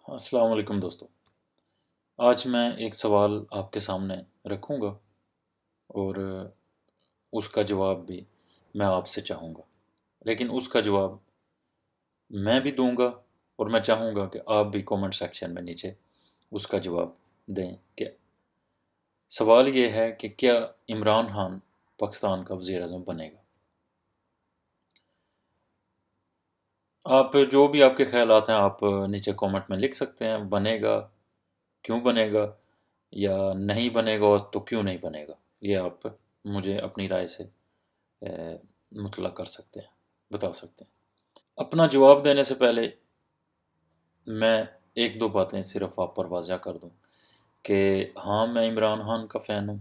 السلام علیکم دوستو۔ آج میں ایک سوال آپ کے سامنے رکھوں گا اور اس کا جواب بھی میں آپ سے چاہوں گا، لیکن اس کا جواب میں بھی دوں گا اور میں چاہوں گا کہ آپ بھی کومنٹ سیکشن میں نیچے اس کا جواب دیں کہ سوال یہ ہے کہ کیا عمران خان پاکستان کا وزیر اعظم بنے گا؟ آپ جو بھی آپ کے خیالات ہیں آپ نیچے کومنٹ میں لکھ سکتے ہیں۔ بنے گا، کیوں بنے گا، یا نہیں بنے گا تو کیوں نہیں بنے گا، یہ آپ مجھے اپنی رائے سے مطلع کر سکتے ہیں، بتا سکتے ہیں۔ اپنا جواب دینے سے پہلے میں ایک دو باتیں صرف آپ پر واضح کر دوں کہ ہاں میں عمران خان کا فین ہوں،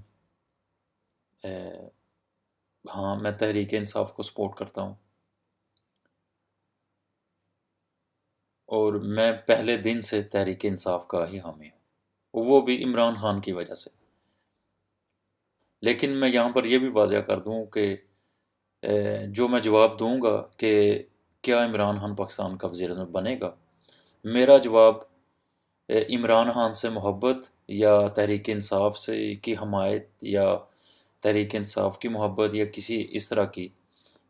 ہاں میں تحریک انصاف کو سپورٹ کرتا ہوں، اور میں پہلے دن سے تحریک انصاف کا ہی حامی ہوں، وہ بھی عمران خان کی وجہ سے۔ لیکن میں یہاں پر یہ بھی واضح کر دوں کہ جو میں جواب دوں گا کہ کیا عمران خان پاکستان کا وزیر اعظم بنے گا، میرا جواب عمران خان سے محبت یا تحریک انصاف سے کی حمایت یا تحریک انصاف کی محبت یا کسی اس طرح کی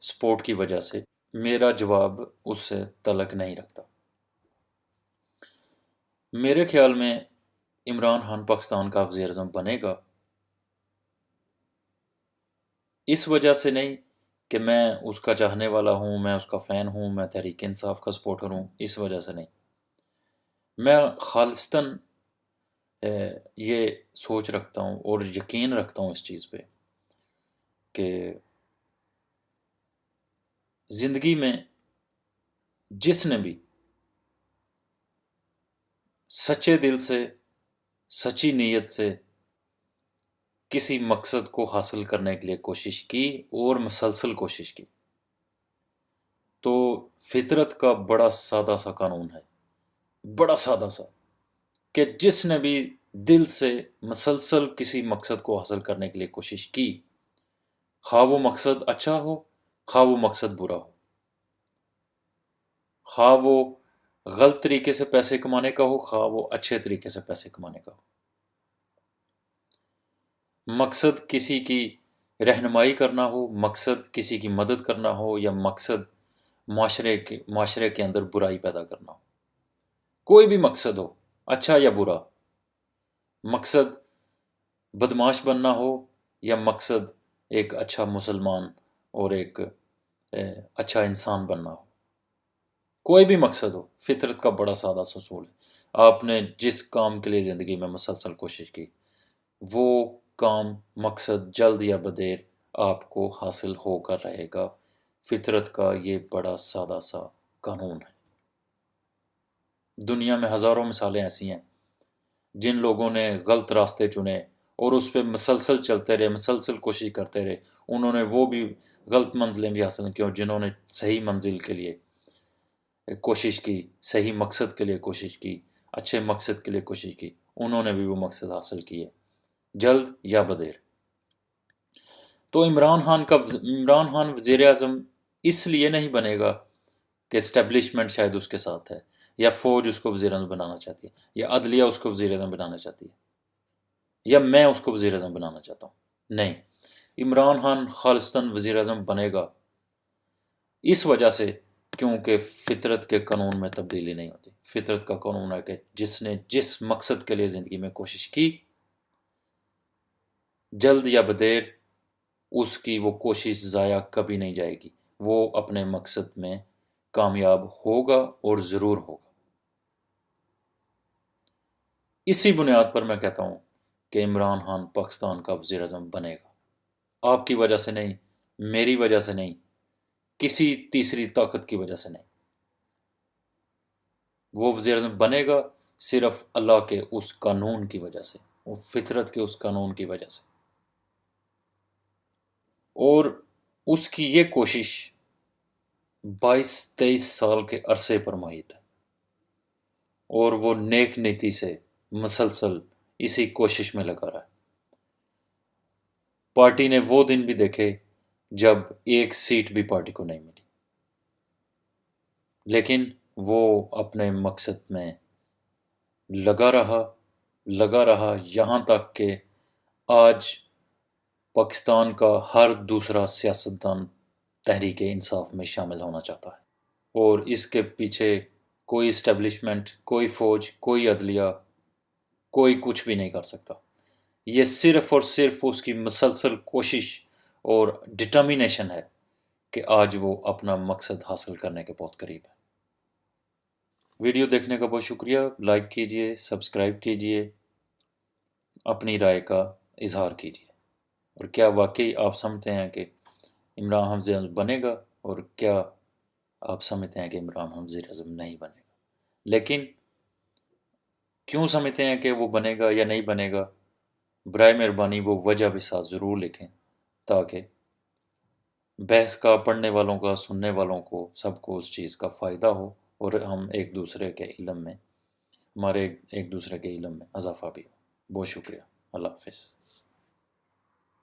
سپورٹ کی وجہ سے میرا جواب اس سے تعلق نہیں رکھتا۔ میرے خیال میں عمران خان پاکستان کا وزیر اعظم بنے گا، اس وجہ سے نہیں کہ میں اس کا چاہنے والا ہوں، میں اس کا فین ہوں، میں تحریک انصاف کا سپورٹر ہوں، اس وجہ سے نہیں۔ میں خالصتاً یہ سوچ رکھتا ہوں اور یقین رکھتا ہوں اس چیز پہ کہ زندگی میں جس نے بھی سچے دل سے، سچی نیت سے کسی مقصد کو حاصل کرنے کے لیے کوشش کی اور مسلسل کوشش کی، تو فطرت کا بڑا سادہ سا قانون ہے، بڑا سادہ سا، کہ جس نے بھی دل سے مسلسل کسی مقصد کو حاصل کرنے کے لیے کوشش کی، خواہ وہ مقصد اچھا ہو، خواہ وہ مقصد برا ہو، خواہ وہ غلط طریقے سے پیسے کمانے کا ہو، خواہ وہ اچھے طریقے سے پیسے کمانے کا ہو، مقصد کسی کی رہنمائی کرنا ہو، مقصد کسی کی مدد کرنا ہو، یا مقصد معاشرے کے اندر برائی پیدا کرنا ہو، کوئی بھی مقصد ہو، اچھا یا برا، مقصد بدماش بننا ہو یا مقصد ایک اچھا مسلمان اور ایک اچھا انسان بننا ہو، کوئی بھی مقصد ہو، فطرت کا بڑا سادہ سا اصول ہے۔ آپ نے جس کام کے لیے زندگی میں مسلسل کوشش کی، وہ کام، مقصد جلد یا بدیر آپ کو حاصل ہو کر رہے گا۔ فطرت کا یہ بڑا سادہ سا قانون ہے۔ دنیا میں ہزاروں مثالیں ایسی ہیں جن لوگوں نے غلط راستے چنے اور اس پہ مسلسل چلتے رہے، مسلسل کوشش کرتے رہے، انہوں نے وہ بھی غلط منزلیں بھی حاصل کی، اور جنہوں نے صحیح منزل کے لیے کوشش کی، صحیح مقصد کے لیے کوشش کی، اچھے مقصد کے لیے کوشش کی، انہوں نے بھی وہ مقصد حاصل کیے، جلد یا بدیر۔ تو عمران خان وزیر اعظم اس لیے نہیں بنے گا کہ اسٹیبلشمنٹ شاید اس کے ساتھ ہے، یا فوج اس کو وزیر اعظم بنانا چاہتی ہے، یا عدلیہ اس کو وزیر اعظم بنانا چاہتی ہے، یا میں اس کو وزیر اعظم بنانا چاہتا ہوں۔ نہیں، عمران خان خالصتاً وزیر اعظم بنے گا اس وجہ سے کیونکہ فطرت کے قانون میں تبدیلی نہیں ہوتی۔ فطرت کا قانون ہے کہ جس نے جس مقصد کے لیے زندگی میں کوشش کی، جلد یا بدیر اس کی وہ کوشش ضائع کبھی نہیں جائے گی، وہ اپنے مقصد میں کامیاب ہوگا اور ضرور ہوگا۔ اسی بنیاد پر میں کہتا ہوں کہ عمران خان پاکستان کا وزیر اعظم بنے گا، آپ کی وجہ سے نہیں، میری وجہ سے نہیں، کسی تیسری طاقت کی وجہ سے نہیں۔ وہ وزیر اعظم بنے گا صرف اللہ کے اس قانون کی وجہ سے، وہ فطرت کے اس قانون کی وجہ سے، اور اس کی یہ کوشش 22-23 سال کے عرصے پر محیط ہے، اور وہ نیک نیتی سے مسلسل اسی کوشش میں لگا رہا ہے۔ پارٹی نے وہ دن بھی دیکھے جب ایک سیٹ بھی پارٹی کو نہیں ملی، لیکن وہ اپنے مقصد میں لگا رہا یہاں تک کہ آج پاکستان کا ہر دوسرا سیاستدان تحریک انصاف میں شامل ہونا چاہتا ہے، اور اس کے پیچھے کوئی اسٹیبلشمنٹ، کوئی فوج، کوئی عدلیہ، کوئی کچھ بھی نہیں کر سکتا۔ یہ صرف اور صرف اس کی مسلسل کوشش اور ڈٹرمینیشن ہے کہ آج وہ اپنا مقصد حاصل کرنے کے بہت قریب ہے۔ ویڈیو دیکھنے کا بہت شکریہ، لائک کیجئے، سبسکرائب کیجئے، اپنی رائے کا اظہار کیجئے، اور کیا واقعی آپ سمجھتے ہیں کہ عمران خان وزیر اعظم بنے گا، اور کیا آپ سمجھتے ہیں کہ عمران خان وزیر اعظم نہیں بنے گا؟ لیکن کیوں سمجھتے ہیں کہ وہ بنے گا یا نہیں بنے گا، برائے مہربانی وہ وجہ بھی ساتھ ضرور لکھیں، تاکہ بحث کا، پڑھنے والوں کا، سننے والوں کو، سب کو اس چیز کا فائدہ ہو، اور ہم ایک دوسرے کے علم میں، ہمارے ایک دوسرے کے علم میں اضافہ بھی ہو۔ بہت شکریہ، اللہ حافظ۔